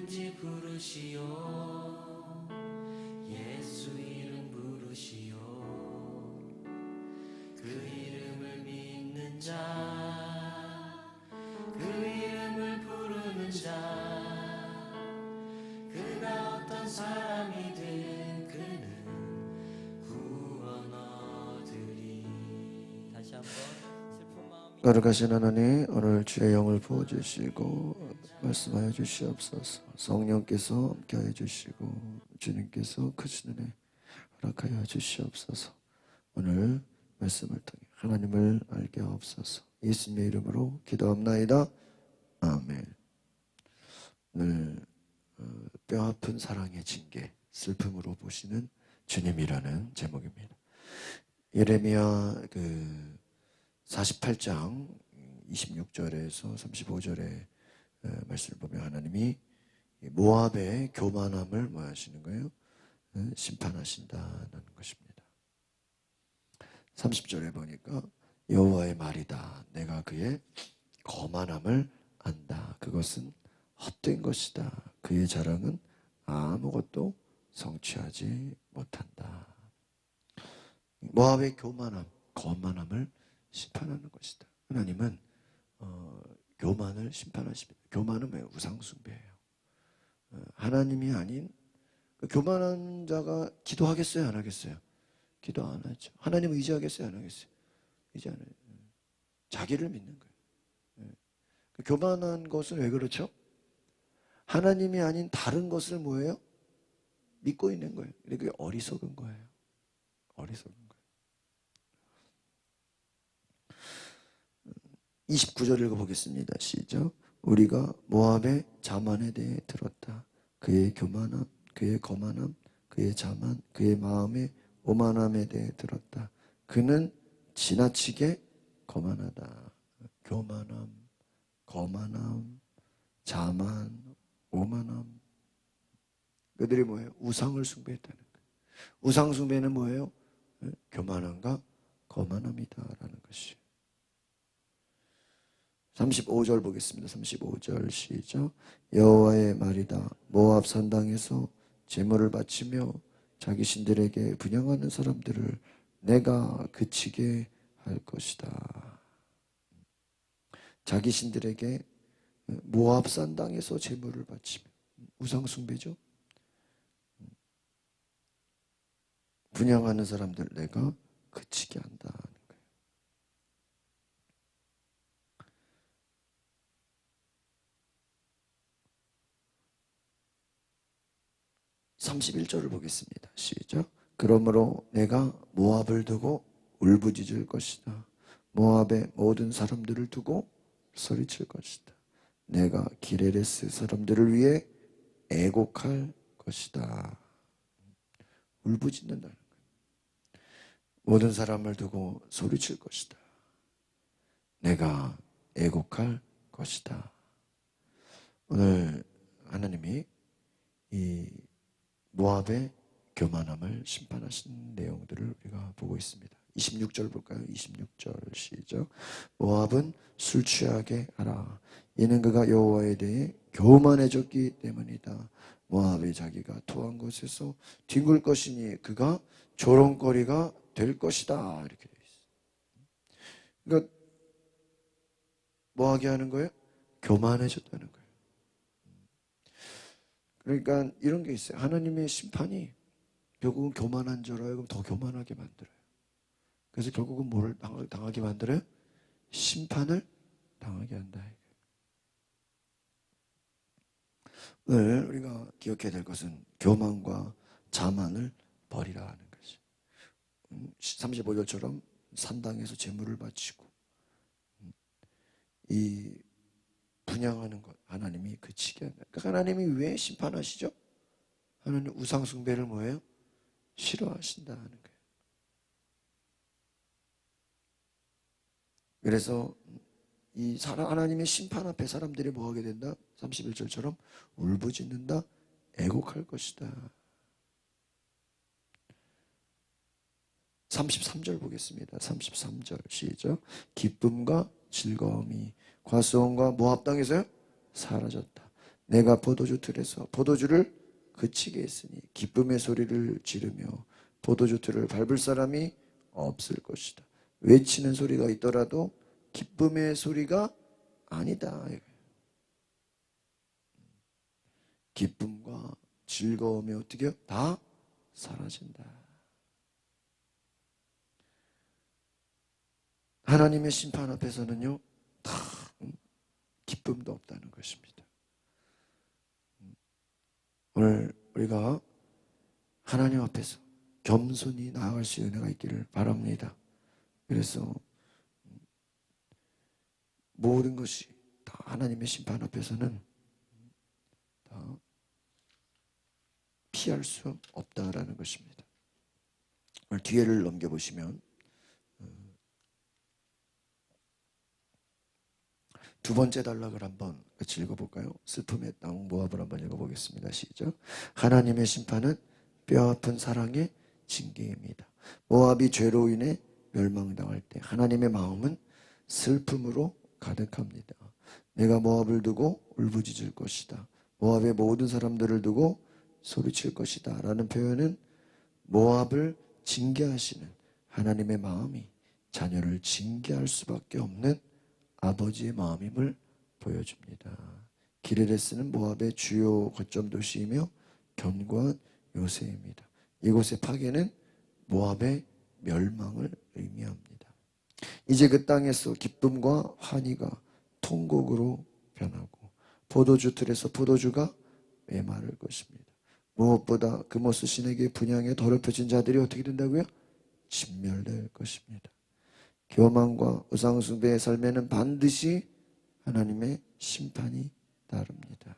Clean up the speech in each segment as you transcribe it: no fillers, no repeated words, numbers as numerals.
누구든지 부르시오. 예수 이름 부르시오. 그 이름을 믿는 자, 그 이름을 부르는 자, 그가 어떤 사람이든 그는 구원 얻으리. 다시 한번 슬픈 마음이 거룩하신 하나님, 오늘 주의 영을 부어주시고 말씀하여 주시옵소서. 성령께서 함께하여 주시고 주님께서 크신 은혜 허락하여 주시옵소서. 오늘 말씀을 통해 하나님을 알게 하옵소서. 예수님의 이름으로 기도합나이다. 아멘. 오늘 뼈아픈 사랑의 징계, 슬픔으로 보시는 주님이라는 제목입니다. 예레미야 48장 26절에서 35절의 말씀을 보면 하나님이 모압의 교만함을 뭐 하시는 거예요? 심판하신다는 것입니다. 30절에 보니까 여호와의 말이다. 내가 그의 거만함을 안다. 그것은 헛된 것이다. 그의 자랑은 아무것도 성취하지 못한다. 모압의 교만함, 거만함을 심판하는 것이다. 하나님은 교만을 심판하십니다. 교만은 왜? 우상숭배예요. 하나님이 아닌 그 교만한 자가 기도하겠어요? 안 하겠어요? 기도 안 하죠. 하나님 의지하겠어요? 안 하겠어요? 의지 안 해요. 자기를 믿는 거예요. 그 교만한 것은 왜 그렇죠? 하나님이 아닌 다른 것을 뭐예요? 믿고 있는 거예요. 그게 어리석은 거예요. 어리석은 거예요. 29절 읽어보겠습니다. 시작. 우리가 모압의 자만에 대해 들었다. 그의 교만함, 그의 거만함, 그의 자만, 그의 마음의 오만함에 대해 들었다. 그는 지나치게 거만하다. 교만함, 거만함, 자만, 오만함. 그들이 뭐예요? 우상을 숭배했다는 거예요. 우상 숭배는 뭐예요? 교만함과 거만함이다라는 것이에요. 35절 보겠습니다. 35절 시작. 여호와의 말이다. 모압 산당에서 제물을 바치며 자기 신들에게 분향하는 사람들을 내가 그치게 할 것이다. 자기 신들에게 모압 산당에서 제물을 바치며 우상 숭배죠. 분향하는 사람들 내가 그치게 한다. 31절을 보겠습니다. 시작. 그러므로 내가 모압을 두고 울부짖을 것이다. 모압의 모든 사람들을 두고 소리칠 것이다. 내가 기레레스 사람들을 위해 애곡할 것이다. 울부짖는다는 거예요. 모든 사람을 두고 소리칠 것이다. 내가 애곡할 것이다. 오늘 하나님이 이 모압의 교만함을 심판하신 내용들을 우리가 보고 있습니다. 26절 볼까요? 26절 시작. 모압은 술 취하게 하라. 이는 그가 여호와에 대해 교만해졌기 때문이다. 모압이 자기가 토한 곳에서 뒹굴 것이니 그가 조롱거리가 될 것이다. 이렇게 되어 있어요. 그러니까 뭐 하게 하는 거예요? 교만해졌다는 거예요. 그러니까 이런 게 있어요. 하나님의 심판이 결국은 교만한 자로 하여금 더 교만하게 만들어요. 그래서 결국은 뭐를 당하게 만들어요? 심판을 당하게 한다. 오늘 우리가 기억해야 될 것은 교만과 자만을 버리라 하는 것이. 35절처럼 산당에서 제물을 바치고 이 분양하는 것 하나님이 그치게 한다. 그러니까 하나님이 왜 심판하시죠? 하나님 우상 숭배를 뭐예요? 싫어하신다 하는 거예요. 그래서 이 하나님의 심판 앞에 사람들이 뭐 하게 된다? 31절처럼 울부짖는다, 애곡할 것이다. 33절 보겠습니다. 33절 시작. 기쁨과 즐거움이 과수원과 모압 땅에서요 사라졌다. 내가 포도주 틀에서 포도주를 그치게 했으니 기쁨의 소리를 지르며 포도주 틀을 밟을 사람이 없을 것이다. 외치는 소리가 있더라도 기쁨의 소리가 아니다. 기쁨과 즐거움이 어떻게 해요? 다 사라진다. 하나님의 심판 앞에서는요, 다 기쁨도 없다는 것입니다. 오늘 우리가 하나님 앞에서 겸손히 나아갈 수 있는 은혜가 있기를 바랍니다. 그래서 모든 것이 다 하나님의 심판 앞에서는 다 피할 수 없다라는 것입니다. 오늘 뒤에를 넘겨보시면 두 번째 단락을 한번 같이 읽어볼까요? 슬픔의 땅 모압을 한번 읽어보겠습니다. 시작. 하나님의 심판은 뼈아픈 사랑의 징계입니다. 모압이 죄로 인해 멸망당할 때 하나님의 마음은 슬픔으로 가득합니다. 내가 모압을 두고 울부짖을 것이다. 모압의 모든 사람들을 두고 소리칠 것이다 라는 표현은 모압을 징계하시는 하나님의 마음이 자녀를 징계할 수밖에 없는 아버지의 마음임을 보여줍니다. 기르레스는 모압의 주요 거점 도시이며 견고한 요새입니다. 이곳의 파괴는 모압의 멸망을 의미합니다. 이제 그 땅에서 기쁨과 환희가 통곡으로 변하고 포도주 틀에서 포도주가 메마를 것입니다. 무엇보다 그모스 신에게 분향에 더럽혀진 자들이 어떻게 된다고요? 진멸될 것입니다. 교만과 우상숭배의 삶에는 반드시 하나님의 심판이 따릅니다.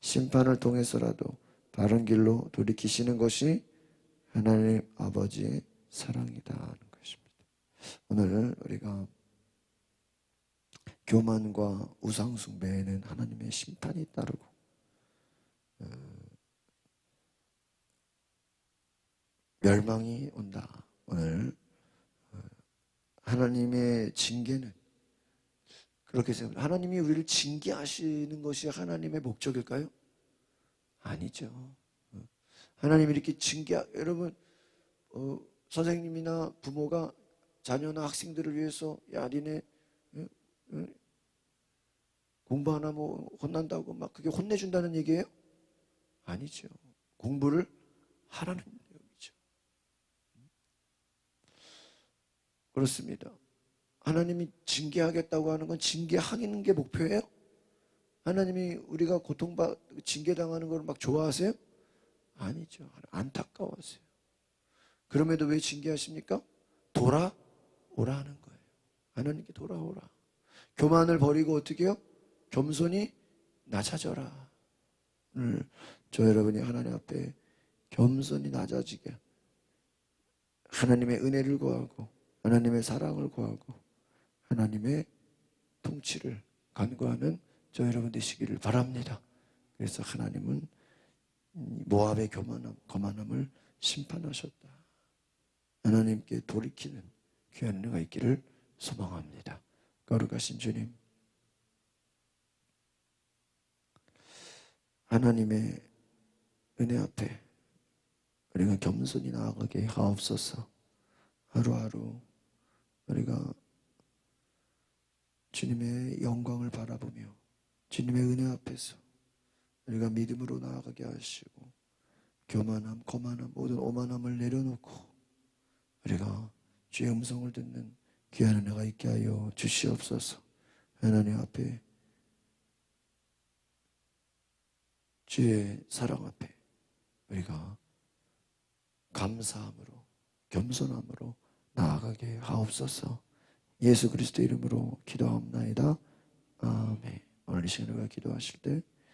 심판을 통해서라도 바른 길로 돌이키시는 것이 하나님 아버지의 사랑이다 하는 것입니다. 오늘 우리가 교만과 우상숭배에는 하나님의 심판이 따르고 멸망이 온다. 오늘 하나님의 징계는 그렇게 생각합니다. 하나님이 우리를 징계하시는 것이 하나님의 목적일까요? 아니죠. 하나님이 이렇게 여러분 선생님이나 부모가 자녀나 학생들을 위해서 야 니네 공부 안 하면 혼난다고 막 그게 혼내준다는 얘기예요? 아니죠. 공부를 하라는 얘기죠. 그렇습니다. 하나님이 징계하겠다고 하는 건 징계하는 게 목표예요? 하나님이 우리가 징계당하는 걸 막 좋아하세요? 아니죠. 안타까워하세요. 그럼에도 왜 징계하십니까? 돌아오라는 거예요. 하나님께 돌아오라. 교만을 버리고 어떻게 해요? 겸손히 낮아져라. 오늘 저 여러분이 하나님 앞에 겸손히 낮아지게 하나님의 은혜를 구하고 하나님의 사랑을 구하고 하나님의 통치를 간구하는 저 여러분 되시기를 바랍니다. 그래서 하나님은 모압의 거만함을 심판하셨다. 하나님께 돌이키는 귀한 은혜가 있기를 소망합니다. 거룩하신 주님, 하나님의 은혜 앞에 우리가 겸손히 나아가게 하옵소서. 하루하루 우리가 주님의 영광을 바라보며 주님의 은혜 앞에서 우리가 믿음으로 나아가게 하시고 교만함, 거만함, 모든 오만함을 내려놓고 우리가 주의 음성을 듣는 귀한 은혜가 있게 하여 주시옵소서. 하나님 앞에 주의 사랑 앞에 우리가 감사함으로 겸손함으로 나아가게 하옵소서. 예수 그리스도 이름으로 기도하옵나이다. 아멘. 오늘 이 시간에 기도하실 때